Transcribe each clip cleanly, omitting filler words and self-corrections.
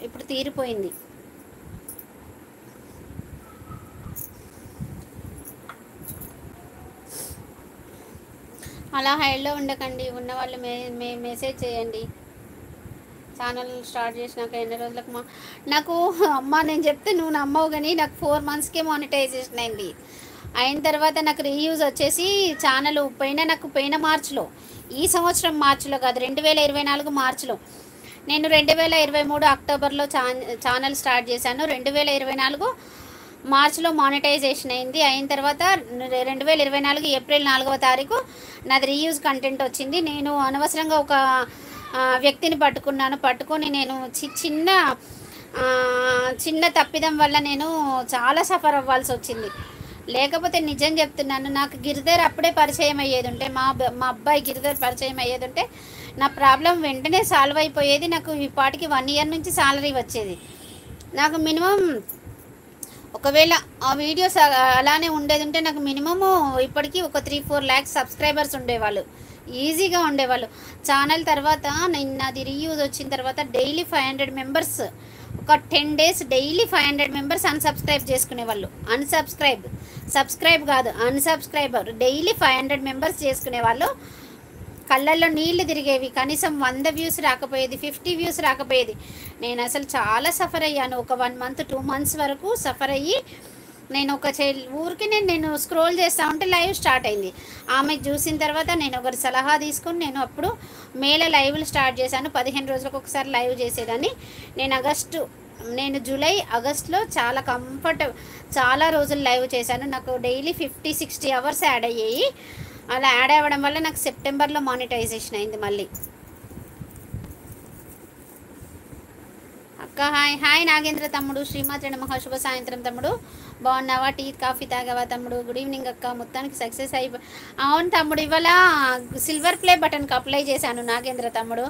ఇప్పుడు తీరిపోయింది. అలా హైడ్లో ఉండకండి. ఉన్న వాళ్ళు మెసేజ్ చేయండి. ఛానల్ స్టార్ట్ చేసినాక ఎన్ని రోజులకు నాకు అమ్మ నేను చెప్తే నువ్వు నమ్మవు, కానీ నాకు 4 monthsకే మానిటైజేషన్ అయింది. అయిన తర్వాత నాకు రీయూజ్ వచ్చేసి ఛానల్ పోయిన మార్చిలో, ఈ సంవత్సరం మార్చిలో కాదు, 2024 మార్చిలో. నేను 2023 అక్టోబర్లో ఛానల్ స్టార్ట్ చేశాను. 2024 మార్చిలో మానిటైజేషన్ అయింది. అయిన తర్వాత 2024 ఏప్రిల్ 4వ తారీఖు నాది రీయూజ్ కంటెంట్ వచ్చింది. నేను అనవసరంగా ఒక వ్యక్తిని పట్టుకొని నేను చిన్న తప్పిదం వల్ల నేను చాలా సఫర్ అవ్వాల్సి వచ్చింది. లేకపోతే నిజం చెప్తున్నాను, నాకు గిరిధర్ అప్పుడే పరిచయం అయ్యేది ఉంటే, మా అబ్బాయి గిరిధర్ పరిచయం అయ్యేది ఉంటే నా ప్రాబ్లం వెంటనే సాల్వ్ అయిపోయేది. నాకు ఈ పాటికి 1 year నుంచి సాలరీ వచ్చేది. నాకు మినిమం, ఒకవేళ ఆ వీడియోస్ అలానే ఉండేది ఉంటే నాకు మినిమము ఇప్పటికీ ఒక 3-4 lakhs సబ్స్క్రైబర్స్ ఉండేవాళ్ళు, ఈజీగా ఉండేవాళ్ళు. ఛానల్ తర్వాత నాది రీయూజ్ వచ్చిన తర్వాత డైలీ 500 మెంబర్స్, ఒక 10 days డైలీ 500 మెంబర్స్ అన్సబ్స్క్రైబ్ చేసుకునేవాళ్ళు. సబ్స్క్రైబ్ కాదు, అన్సబ్స్క్రైబర్. డైలీ 500 మెంబర్స్ చేసుకునేవాళ్ళు. కళ్ళల్లో నీళ్లు తిరిగేవి. కనీసం 100 views రాకపోయేది, 50 views రాకపోయేది. నేను అసలు చాలా సఫర్ అయ్యాను. ఒక 1 month 2 months వరకు సఫర్ అయ్యి, నేను ఒక ఊరికి నేను స్క్రోల్ చేస్తూ ఉంటే లైవ్ స్టార్ట్ అయింది. ఆమె చూసిన తర్వాత నేను ఒకరి సలహా తీసుకొని నేను అప్పుడు మేలో లైవ్లు స్టార్ట్ చేశాను. 15 రోజులకు ఒకసారి లైవ్ చేసేదాన్ని. నేను జూలై ఆగస్టులో చాలా రోజులు లైవ్ చేశాను. నాకు డైలీ 50-60 hours యాడ్ అయ్యాయి. అలా యాడ్ అవ్వడం వల్ల నాకు సెప్టెంబర్లో మానిటైజేషన్ అయింది మళ్ళీ. అక్క హాయ్ నాగేంద్ర తమ్ముడు, శ్రీమాత్రి నమః, శుభ సాయంత్రం తమ్ముడు, బాగున్నావా? టీ కాఫీ తాగావా తమ్ముడు? గుడ్ ఈవినింగ్ అక్క. మొత్తానికి సక్సెస్ అవును తమ్ముడు, ఇవాళ సిల్వర్ ప్లే బటన్కి అప్లై చేశాను నాగేంద్ర తమ్ముడు.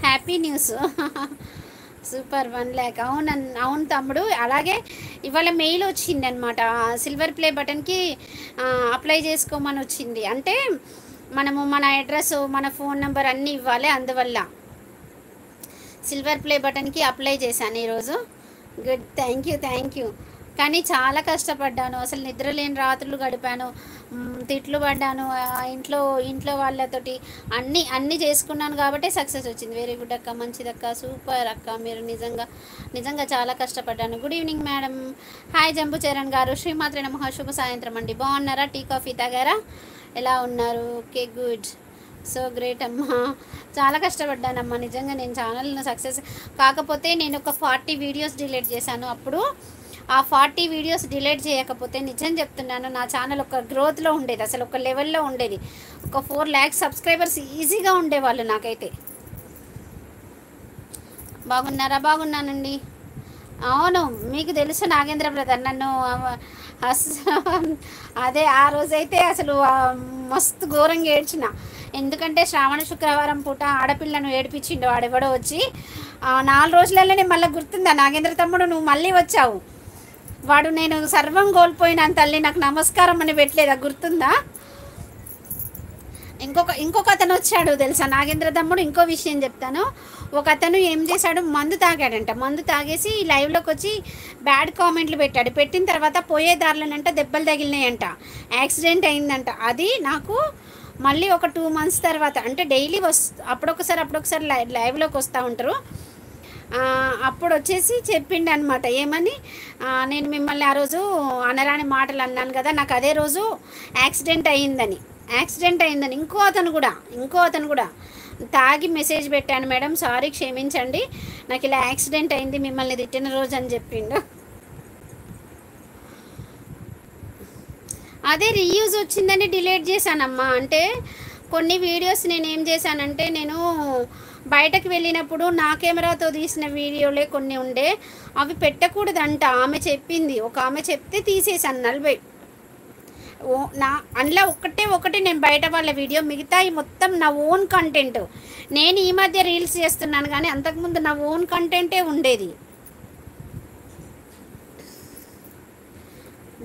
Happy news. Super, 1 lakh. అవును తమ్ముడు. అలాగే ఇవాళ మెయిల్ వచ్చింది అనమాట, సిల్వర్ ప్లే బటన్కి అప్లై చేసుకోమని వచ్చింది. అంటే మనము మన అడ్రస్, మన ఫోన్ నెంబర్ అన్నీ ఇవ్వాలి. అందువల్ల సిల్వర్ ప్లే బటన్కి అప్లై చేశాను ఈరోజు. Good, thank you. కానీ చాలా కష్టపడ్డాను. అసలు నిద్ర లేని రాత్రులు గడిపాను, తిట్లు పడ్డాను ఇంట్లో వాళ్ళతోటి. అన్నీ చేసుకున్నాను కాబట్టి సక్సెస్ వచ్చింది. వెరీ గుడ్ అక్క, మంచిదక్క, సూపర్ అక్క, మీరు నిజంగా చాలా కష్టపడ్డాను. Good evening madam. Hi Jambu Charan గారు, శ్రీమాత్రి నమః, శుభ సాయంత్రం అండి. బాగున్నారా? టీ కాఫీ తాగారా? ఎలా ఉన్నారు? ఓకే, గుడ్, సో గ్రేట్ అమ్మా. చాలా కష్టపడ్డానమ్మా నిజంగా. నేను ఛానల్ను సక్సెస్ కాకపోతే నేను ఒక 40 వీడియోస్ డిలీట్ చేశాను. అప్పుడు ఆ 40 వీడియోస్ డిలీట్ చేయకపోతే నిజం చెప్తున్నాను, నా ఛానల్ ఒక గ్రోత్లో ఉండేది, అసలు ఒక లెవెల్లో ఉండేది. ఒక 4 lakhs సబ్స్క్రైబర్స్ ఈజీగా ఉండేవాళ్ళు నాకైతే. బాగున్నారా? బాగున్నానండి. అవును, మీకు తెలుసు నాగేంద్ర బ్రదర్, నన్ను అదే ఆ రోజైతే అసలు మస్తు ఘోరంగా ఏడ్చిన. ఎందుకంటే శ్రావణ శుక్రవారం పూట ఆడపిల్లను ఏడిపించిండు వాడెవడో వచ్చి. 4 రోజులలోనే మళ్ళీ గుర్తుందా నాగేంద్ర తమ్ముడు, నువ్వు మళ్ళీ వచ్చావు. వాడు నేను సర్వం కోల్పోయినాను తల్లి, నాకు నమస్కారం అని పెట్టలేదా, గుర్తుందా? ఇంకొక అతను వచ్చాడు తెలుసా నాగేంద్ర తమ్ముడు. ఇంకో విషయం చెప్తాను. ఒక అతను ఏం చేశాడు, మందు తాగాడంట. మందు తాగేసి లైవ్లోకి వచ్చి బ్యాడ్ కామెంట్లు పెట్టాడు. పెట్టిన తర్వాత పోయే దారిలోనంట దెబ్బలు తగిలినాయంట, యాక్సిడెంట్ అయిందంట. అది నాకు మళ్ళీ ఒక 2 months తర్వాత, అంటే డైలీ అప్పుడొకసారి లైవ్లోకి వస్తూ ఉంటారు. అప్పుడు వచ్చేసి చెప్పిండు అనమాట, ఏమని, నేను మిమ్మల్ని ఆ రోజు అనరాని మాటలు అన్నాను కదా, నాకు అదే రోజు యాక్సిడెంట్ అయిందని. ఇంకో అతను కూడా తాగి మెసేజ్ పెట్టాను, మేడం సారీ క్షమించండి, నాకు ఇలా యాక్సిడెంట్ అయింది మిమ్మల్ని తిట్టిన రోజు అని చెప్పిండు. అదే రీయూజ్ వచ్చిందని డిలీట్ చేశానమ్మా. అంటే కొన్ని వీడియోస్ నేను ఏం చేశానంటే, నేను బయటకు వెళ్ళినప్పుడు నా కెమెరాతో తీసిన వీడియోలే కొన్ని ఉండే, అవి పెట్టకూడదంట. ఆమె చెప్పింది, ఒక ఆమె చెప్తే తీసేసాను 40. అందులో ఒకటే నేను బయట వాళ్ళ వీడియో, మిగతా మొత్తం నా ఓన్ కంటెంట్. నేను ఈ మధ్య రీల్స్ చేస్తున్నాను, కానీ అంతకుముందు నా ఓన్ కంటెంటే ఉండేది.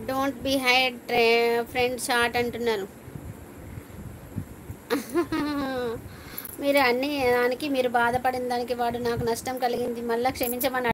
Don't be hide friend short అంటున్నారు. మీరు అన్ని దానికి మీరు బాధపడిన దానికి వాడు నాకు నష్టం కలిగింది, మళ్ళీ క్షమించమని